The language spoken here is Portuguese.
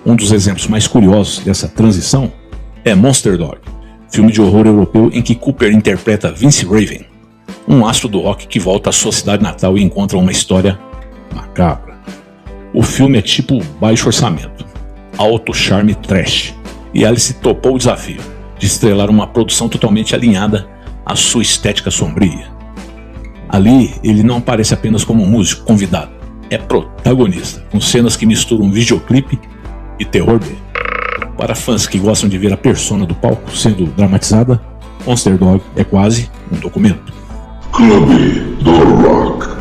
Um dos exemplos mais curiosos dessa transição é Monster Dog, filme de horror europeu em que Cooper interpreta Vince Raven, um astro do rock que volta à sua cidade natal e encontra uma história macabra. O filme é tipo baixo orçamento, alto charme trash, e Alice topou o desafio de estrelar uma produção totalmente alinhada à sua estética sombria. Ali, ele não aparece apenas como um músico convidado, é protagonista, com cenas que misturam videoclipe e terror B. Para fãs que gostam de ver a persona do palco sendo dramatizada, Monster Dog é quase um documento. Clube do Rock.